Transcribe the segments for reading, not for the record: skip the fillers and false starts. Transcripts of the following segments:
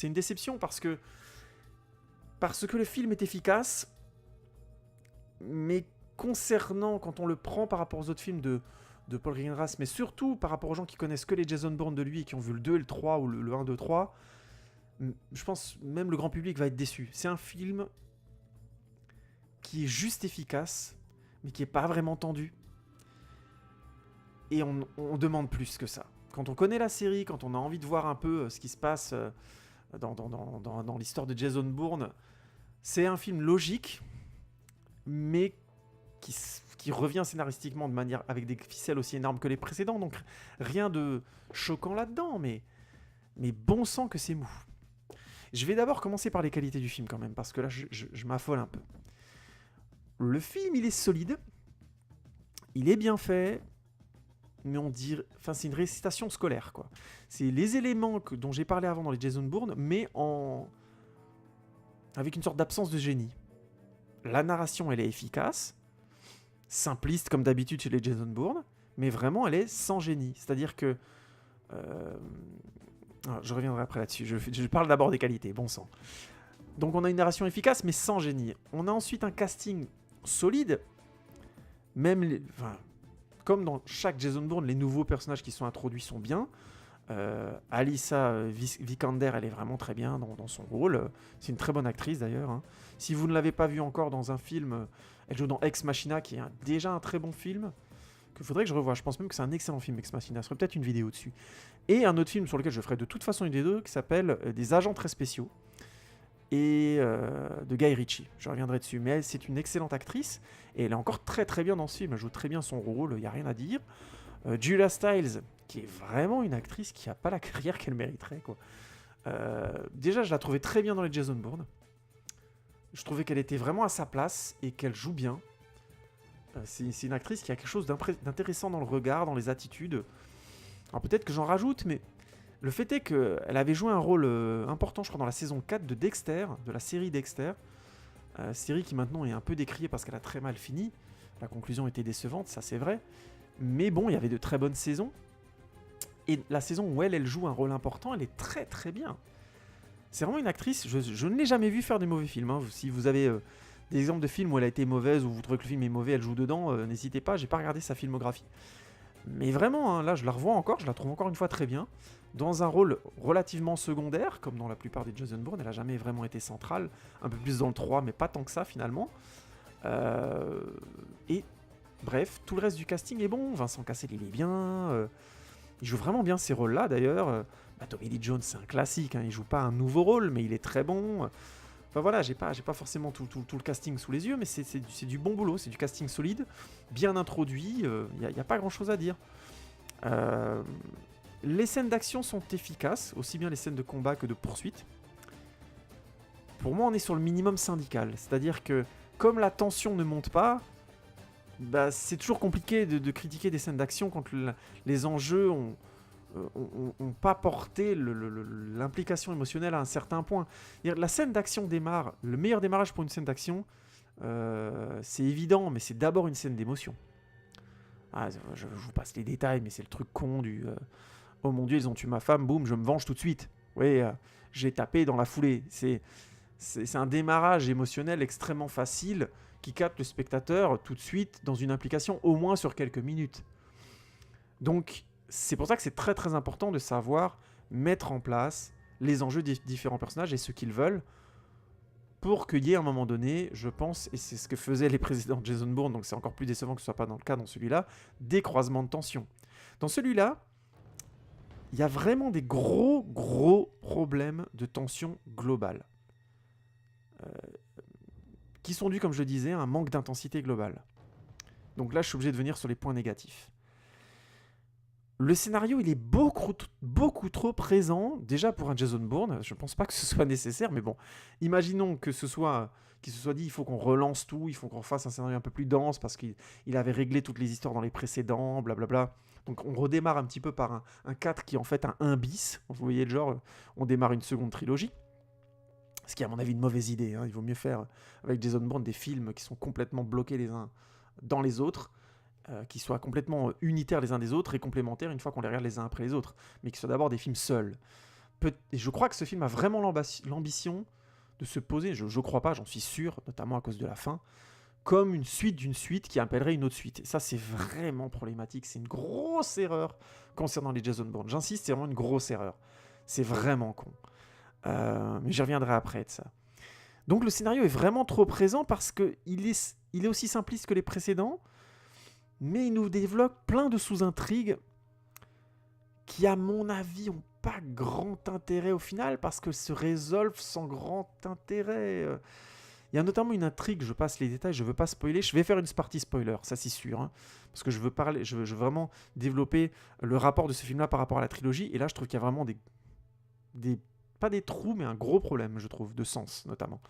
C'est une déception parce que le film est efficace, mais concernant, quand on le prend par rapport aux autres films de Paul Greengrass, mais surtout par rapport aux gens qui connaissent que les Jason Bourne de lui et qui ont vu le 2 et le 3 ou le 1, 2, 3, je pense même le grand public va être déçu. C'est un film qui est juste efficace, mais qui est pas vraiment tendu. Et on demande plus que ça. Quand on connaît la série, quand on a envie de voir un peu ce qui se passe dans l'histoire de Jason Bourne, c'est un film logique, mais qui revient scénaristiquement de manière avec des ficelles aussi énormes que les précédents. Donc rien de choquant là-dedans, mais bon sang que c'est mou. Je vais d'abord commencer par les qualités du film quand même, parce que là je m'affole un peu. Le film, il est solide, il est bien fait, mais on dirait, enfin c'est une récitation scolaire quoi. C'est les éléments dont j'ai parlé avant dans les Jason Bourne, mais avec une sorte d'absence de génie. La narration, elle est efficace, simpliste comme d'habitude chez les Jason Bourne, mais vraiment elle est sans génie. C'est-à-dire que je reviendrai après là-dessus. Je parle d'abord des qualités, bon sang. Donc on a une narration efficace, mais sans génie. On a ensuite un casting solide, même comme dans chaque Jason Bourne, les nouveaux personnages qui sont introduits sont bien. Alyssa Vikander, elle est vraiment très bien dans son rôle. C'est une très bonne actrice d'ailleurs. Hein. Si vous ne l'avez pas vue encore dans un film, elle joue dans Ex Machina, qui est déjà un très bon film, qu'il faudrait que je revoie. Je pense même que c'est un excellent film, Ex Machina. Ce serait peut-être une vidéo dessus. Et un autre film sur lequel je ferai de toute façon une vidéo, qui s'appelle Des agents très spéciaux, et de Guy Ritchie. Je reviendrai dessus. Mais c'est une excellente actrice, et elle est encore très très bien dans ce film. Elle joue très bien son rôle, il n'y a rien à dire. Julia Stiles, qui est vraiment une actrice qui n'a pas la carrière qu'elle mériterait, quoi. Déjà, je la trouvais très bien dans les Jason Bourne. Je trouvais qu'elle était vraiment à sa place et qu'elle joue bien. C'est une actrice qui a quelque chose d'intéressant dans le regard, dans les attitudes. Alors peut-être que j'en rajoute, mais le fait est qu'elle avait joué un rôle important, je crois, dans la saison 4 de Dexter, de la série Dexter. Série qui maintenant est un peu décriée parce qu'elle a très mal fini. La conclusion était décevante, ça c'est vrai. Mais bon, il y avait de très bonnes saisons. Et la saison où elle joue un rôle important, elle est très très bien. C'est vraiment une actrice, je ne l'ai jamais vue faire des mauvais films. Hein. Si vous avez des exemples de films où elle a été mauvaise, ou vous trouvez que le film est mauvais, elle joue dedans, n'hésitez pas, j'ai pas regardé sa filmographie. Mais vraiment, hein, là je la revois encore, je la trouve encore une fois très bien. Dans un rôle relativement secondaire, comme dans la plupart des Jason Bourne, elle n'a jamais vraiment été centrale. Un peu plus dans le 3, mais pas tant que ça finalement. Et bref, tout le reste du casting est bon. Vincent Cassel, il est bien. Il joue vraiment bien ces rôles-là, d'ailleurs. Tommy Lee Jones, c'est un classique. Hein, il joue pas un nouveau rôle, mais il est très bon. Enfin voilà, j'ai pas forcément tout le casting sous les yeux, mais c'est du bon boulot. C'est du casting solide, bien introduit. Il n'y a pas grand-chose à dire. Les scènes d'action sont efficaces, aussi bien les scènes de combat que de poursuite. Pour moi, on est sur le minimum syndical. C'est-à-dire que, comme la tension ne monte pas, c'est toujours compliqué de critiquer des scènes d'action quand les enjeux ont pas porté l'implication émotionnelle à un certain point. La scène d'action démarre, le meilleur démarrage pour une scène d'action, c'est évident, mais c'est d'abord une scène d'émotion. Je vous passe les détails, mais c'est le truc con du oh mon Dieu, ils ont tué ma femme, boum, je me venge tout de suite. Oui, j'ai tapé dans la foulée. C'est un démarrage émotionnel extrêmement facile qui capte le spectateur tout de suite dans une implication au moins sur quelques minutes. Donc, c'est pour ça que c'est très très important de savoir mettre en place les enjeux des différents personnages et ce qu'ils veulent pour qu'il y ait à un moment donné, je pense, et c'est ce que faisaient les précédents de Jason Bourne, donc c'est encore plus décevant que ce ne soit pas dans le cas dans celui-là, des croisements de tension. Dans celui-là, il y a vraiment des gros problèmes de tension globale. Qui sont dus, comme je le disais, à un manque d'intensité globale. Donc là, je suis obligé de venir sur les points négatifs. Le scénario, il est beaucoup trop présent, déjà pour un Jason Bourne. Je ne pense pas que ce soit nécessaire, mais bon, imaginons qu'il se soit dit, il faut qu'on relance tout, il faut qu'on fasse un scénario un peu plus dense, parce qu'il avait réglé toutes les histoires dans les précédents, blablabla. Donc on redémarre un petit peu par un 4 qui est en fait un 1 bis. Vous voyez le genre, on démarre une seconde trilogie. Ce qui est à mon avis une mauvaise idée. Hein. Il vaut mieux faire avec Jason Bourne des films qui sont complètement bloqués les uns dans les autres, qui soient complètement unitaires les uns des autres et complémentaires une fois qu'on les regarde les uns après les autres, mais qui soient d'abord des films seuls. Et je crois que ce film a vraiment l'ambition de se poser, je crois pas, j'en suis sûr, notamment à cause de la fin, comme une suite d'une suite qui appellerait une autre suite. Et ça, c'est vraiment problématique. C'est une grosse erreur concernant les Jason Bourne. J'insiste, c'est vraiment une grosse erreur. C'est vraiment con. Mais j'y reviendrai après de ça. Donc le scénario est vraiment trop présent parce qu'il est aussi simpliste que les précédents, mais il nous développe plein de sous-intrigues qui, à mon avis, n'ont pas grand intérêt au final parce que se résolvent sans grand intérêt. Il y a notamment une intrigue, je passe les détails, je veux pas spoiler, je vais faire une partie spoiler, ça c'est sûr, hein, parce que je veux vraiment développer le rapport de ce film-là par rapport à la trilogie, et là je trouve qu'il y a vraiment pas des trous, mais un gros problème, je trouve, de sens, notamment.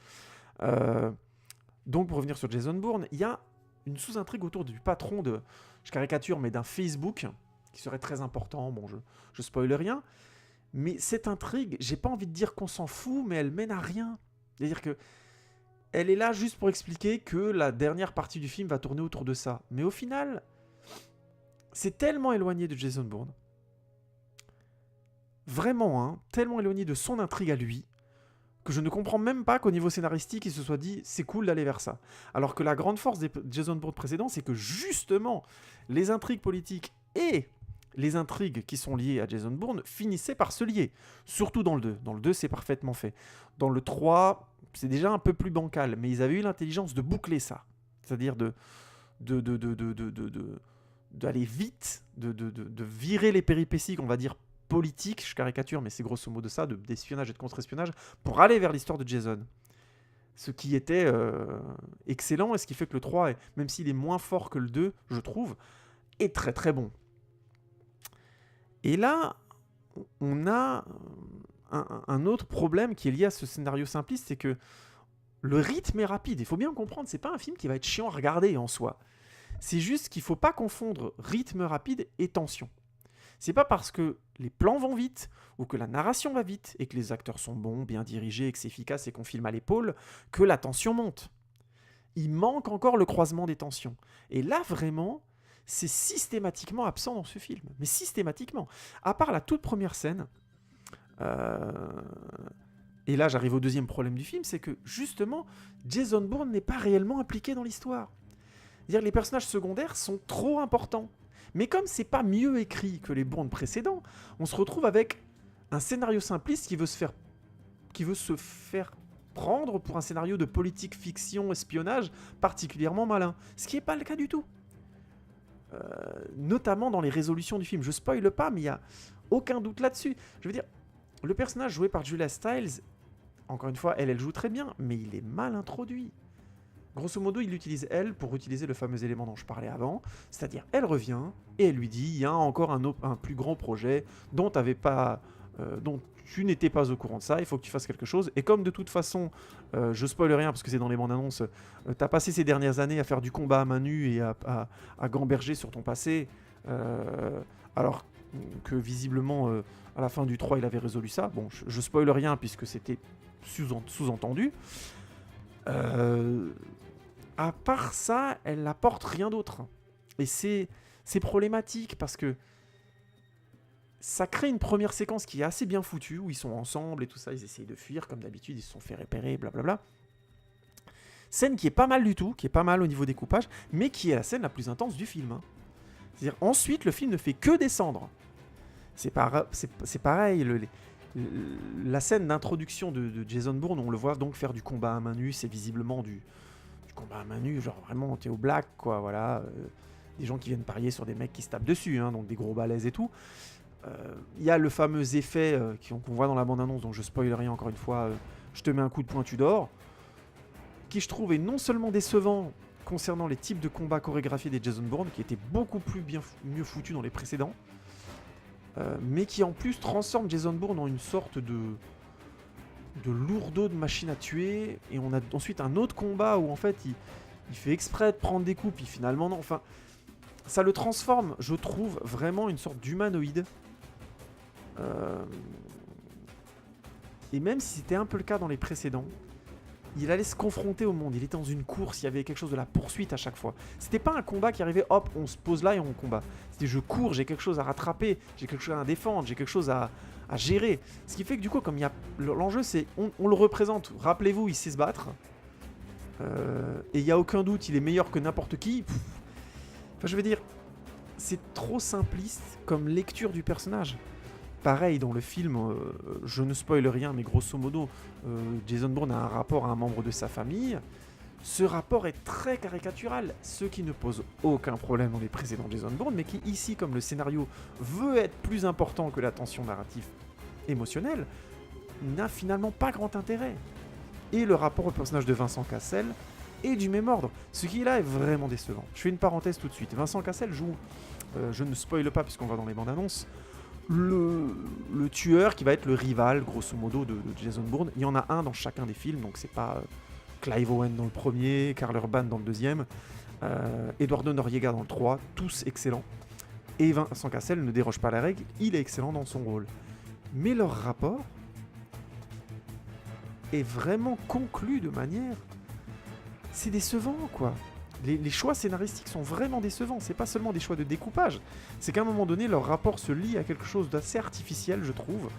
Donc pour revenir sur Jason Bourne, il y a une sous-intrigue autour du patron de, je caricature, mais d'un Facebook, qui serait très important, bon, je spoile rien, mais cette intrigue, j'ai pas envie de dire qu'on s'en fout, mais elle mène à rien. C'est-à-dire que elle est là juste pour expliquer que la dernière partie du film va tourner autour de ça. Mais au final, c'est tellement éloigné de Jason Bourne. Vraiment, hein, tellement éloigné de son intrigue à lui, que je ne comprends même pas qu'au niveau scénaristique, il se soit dit c'est cool d'aller vers ça. Alors que la grande force des Jason Bourne précédents, c'est que justement, les intrigues politiques et les intrigues qui sont liées à Jason Bourne finissaient par se lier. Surtout dans le 2. Dans le 2, c'est parfaitement fait. Dans le 3... c'est déjà un peu plus bancal, mais ils avaient eu l'intelligence de boucler ça. C'est-à-dire d'aller vite, de virer les péripéties, on va dire, politiques, je caricature, mais c'est grosso modo ça, d'espionnage et de contre-espionnage, pour aller vers l'histoire de Jason. Ce qui était excellent, et ce qui fait que le 3, même s'il est moins fort que le 2, je trouve, est très très bon. Et là, on a un autre problème qui est lié à ce scénario simpliste, c'est que le rythme est rapide. Il faut bien comprendre, c'est pas un film qui va être chiant à regarder en soi. C'est juste qu'il faut pas confondre rythme rapide et tension. C'est pas parce que les plans vont vite, ou que la narration va vite, et que les acteurs sont bons, bien dirigés, et que c'est efficace et qu'on filme à l'épaule, que la tension monte. Il manque encore le croisement des tensions. Et là, vraiment, c'est systématiquement absent dans ce film. Mais systématiquement. À part la toute première scène, et là j'arrive au deuxième problème du film, c'est que justement Jason Bourne n'est pas réellement impliqué dans l'histoire. C'est-à-dire les personnages secondaires sont trop importants. Mais comme c'est pas mieux écrit que les Bourne précédents, on se retrouve avec un scénario simpliste qui veut se faire prendre pour un scénario de politique fiction espionnage particulièrement malin. Ce qui n'est pas le cas du tout. Notamment dans les résolutions du film. Je spoile pas, mais il n'y a aucun doute là-dessus. Je veux dire, le personnage joué par Julia Stiles, encore une fois, elle joue très bien, mais il est mal introduit. Grosso modo, il utilise elle pour utiliser le fameux élément dont je parlais avant, c'est-à-dire elle revient et elle lui dit il y a encore un plus grand projet dont tu n'étais pas au courant de ça, il faut que tu fasses quelque chose. Et comme de toute façon, je spoil rien parce que c'est dans les bandes annonces, t'as passé ces dernières années à faire du combat à main nue et à gamberger sur ton passé, alors que visiblement à la fin du 3 il avait résolu ça. Bon, je spoil rien puisque c'était sous-entendu. À part ça, elle n'apporte rien d'autre. Et c'est problématique parce que ça crée une première séquence qui est assez bien foutue, où ils sont ensemble et tout ça, ils essayent de fuir, comme d'habitude, ils se sont fait repérer, blablabla. Scène qui est pas mal du tout, qui est pas mal au niveau découpage, mais qui est la scène la plus intense du film. C'est-à-dire, ensuite, le film ne fait que descendre. C'est pareil, la scène d'introduction de Jason Bourne, on le voit donc faire du combat à main nue, c'est visiblement du combat à main nue, genre vraiment, t'es au black, quoi, voilà. Des gens qui viennent parier sur des mecs qui se tapent dessus, hein, donc des gros balaises et tout. Il y a le fameux effet qu'on voit dans la bande-annonce, donc je spoil rien encore une fois, je te mets un coup de poing, tu dors, qui je trouve est non seulement décevant concernant les types de combats chorégraphiés des Jason Bourne, qui étaient beaucoup plus mieux foutus dans les précédents, mais qui en plus transforme Jason Bourne en une sorte de lourdeau de machine à tuer, et on a ensuite un autre combat où en fait il fait exprès de prendre des coups, puis finalement non, enfin ça le transforme, je trouve, vraiment une sorte d'humanoïde. Et même si c'était un peu le cas dans les précédents, il allait se confronter au monde, il était dans une course, il y avait quelque chose de la poursuite à chaque fois. C'était pas un combat qui arrivait, hop, on se pose là et on combat. C'était je cours, j'ai quelque chose à rattraper, j'ai quelque chose à défendre, j'ai quelque chose à gérer. Ce qui fait que du coup, comme il y a l'enjeu, c'est on le représente. Rappelez-vous, il sait se battre. Et il n'y a aucun doute, il est meilleur que n'importe qui. Enfin, je veux dire, c'est trop simpliste comme lecture du personnage. Pareil, dans le film, je ne spoil rien, mais grosso modo, Jason Bourne a un rapport à un membre de sa famille. Ce rapport est très caricatural, ce qui ne pose aucun problème dans les précédents Jason Bourne, mais qui ici, comme le scénario veut être plus important que la tension narrative émotionnelle, n'a finalement pas grand intérêt. Et le rapport au personnage de Vincent Cassel est du même ordre, ce qui là est vraiment décevant. Je fais une parenthèse tout de suite. Vincent Cassel joue, je ne spoile pas puisqu'on va dans les bandes annonces, le tueur qui va être le rival, grosso modo, de Jason Bourne. Il y en a un dans chacun des films, donc c'est pas Clive Owen dans le premier, Karl Urban dans le deuxième, Eduardo Noriega dans le 3, tous excellents. Et Vincent Cassel ne déroge pas à la règle, il est excellent dans son rôle. Mais leur rapport est vraiment conclu de manière... C'est décevant, quoi. Les choix scénaristiques sont vraiment décevants. C'est pas seulement des choix de découpage. C'est qu'à un moment donné, leur rapport se lie à quelque chose d'assez artificiel, je trouve,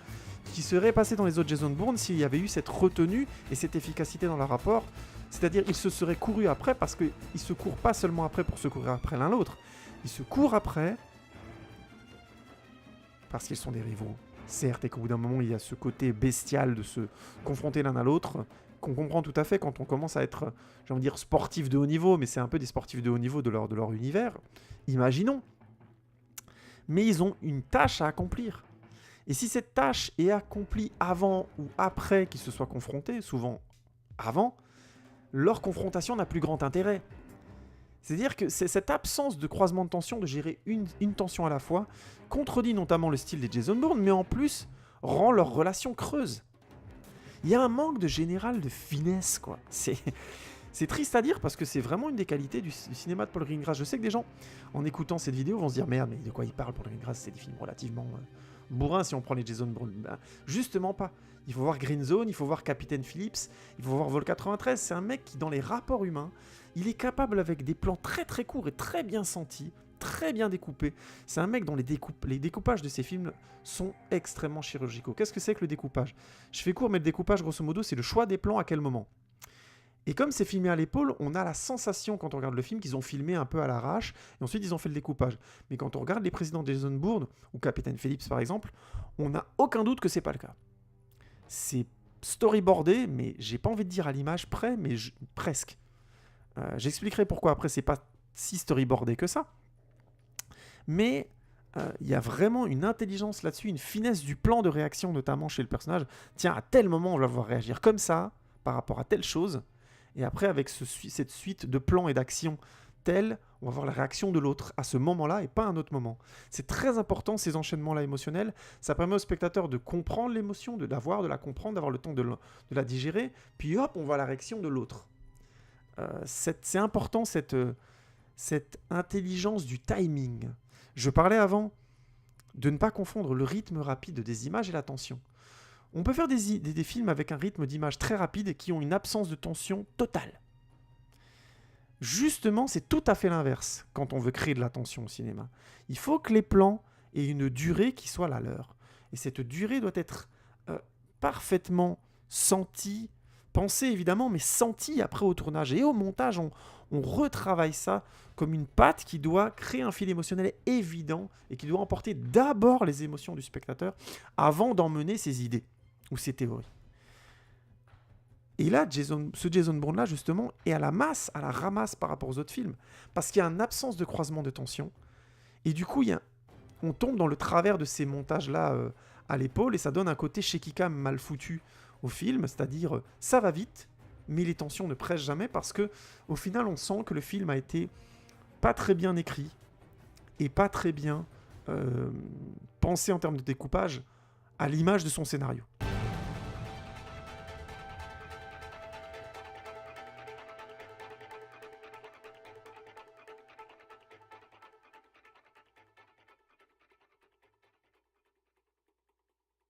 qui serait passé dans les autres Jason Bourne s'il y avait eu cette retenue et cette efficacité dans leur rapport. C'est-à-dire, ils se seraient courus après parce qu'ils se courent pas seulement après pour se courir après l'un l'autre. Ils se courent après parce qu'ils sont des rivaux. Certes, et qu'au bout d'un moment, il y a ce côté bestial de se confronter l'un à l'autre, qu'on comprend tout à fait quand on commence à être, j'ai envie de dire, sportif de haut niveau, mais c'est un peu des sportifs de haut niveau de leur univers. Imaginons. Mais ils ont une tâche à accomplir. Et si cette tâche est accomplie avant ou après qu'ils se soient confrontés, souvent avant, leur confrontation n'a plus grand intérêt. C'est-à-dire que cette absence de croisement de tension, de gérer une tension à la fois, contredit notamment le style des Jason Bourne, mais en plus rend leur relation creuse. Il y a un manque de général de finesse, quoi. C'est triste à dire parce que c'est vraiment une des qualités du cinéma de Paul Greengrass. Je sais que des gens, en écoutant cette vidéo, vont se dire « Merde, mais de quoi il parle, Paul Greengrass? C'est des films relativement bourrins si on prend les Jason Bourne. » Ben, justement pas. Il faut voir Green Zone, il faut voir Capitaine Phillips, il faut voir Vol 93. C'est un mec qui, dans les rapports humains, il est capable, avec des plans très très courts et très bien sentis, très bien découpés. C'est un mec dont les découpages de ses films sont extrêmement chirurgicaux. Qu'est-ce que c'est que le découpage? Je fais court, mais le découpage, grosso modo, c'est le choix des plans à quel moment. Et comme c'est filmé à l'épaule, on a la sensation, quand on regarde le film, qu'ils ont filmé un peu à l'arrache, et ensuite ils ont fait le découpage. Mais quand on regarde les précédents de Jason Bourne, ou Capitaine Phillips par exemple, on n'a aucun doute que c'est pas le cas. C'est storyboardé, mais j'ai pas envie de dire à l'image près, mais presque. J'expliquerai pourquoi après c'est pas si storyboardé que ça. Mais il y a vraiment une intelligence là-dessus, une finesse du plan de réaction, notamment chez le personnage. Tiens, à tel moment, on va le voir réagir comme ça, par rapport à telle chose. Et après, avec cette suite de plans et d'actions telles, on va voir la réaction de l'autre à ce moment-là et pas à un autre moment. C'est très important, ces enchaînements-là émotionnels. Ça permet au spectateur de comprendre l'émotion, de la comprendre, d'avoir le temps de la digérer. Puis hop, on voit la réaction de l'autre. C'est important, cette intelligence du timing. Je parlais avant de ne pas confondre le rythme rapide des images et la tension. On peut faire des films avec un rythme d'image très rapide et qui ont une absence de tension totale. Justement, c'est tout à fait l'inverse quand on veut créer de la tension au cinéma. Il faut que les plans aient une durée qui soit la leur. Et cette durée doit être parfaitement sentie, pensée évidemment, mais sentie après au tournage. Et au montage, on retravaille ça comme une patte qui doit créer un fil émotionnel évident et qui doit emporter d'abord les émotions du spectateur avant d'emmener ses idées ou ses théories. Et là, ce Jason Bourne-là, justement, est à la ramasse par rapport aux autres films. Parce qu'il y a une absence de croisement de tension. Et du coup, on tombe dans le travers de ces montages-là à l'épaule, et ça donne un côté shaky cam mal foutu au film, c'est-à-dire ça va vite, mais les tensions ne pressent jamais, parce que au final, on sent que le film a été pas très bien écrit, et pas très bien pensé en termes de découpage, à l'image de son scénario.